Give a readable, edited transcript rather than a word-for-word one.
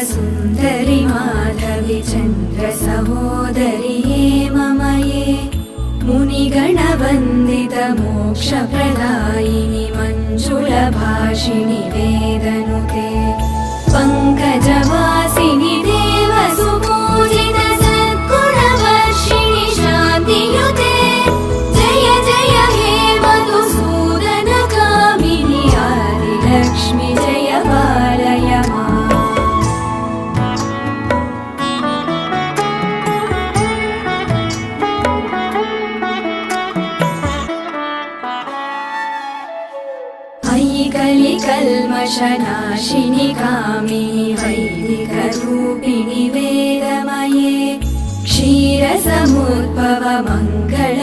सुन्दरि माधवि चन्द्र सहोदरि हेममये मुनिगणवन्दित मोक्षप्रदायिनि मञ्जुलभाषिणि वेदनुते पङ्कजवासिनि देवसुपूजित सद्गुणवर्षिणि शान्तियुते जय जय हे मधुसूदन कामिनि आदिलक्ष्मि जय पालय माम्। कलिकल्मषनाशिनि कामिनि वैदिकरूपिणि वेदमये क्षीरसमुद्भव मङ्गल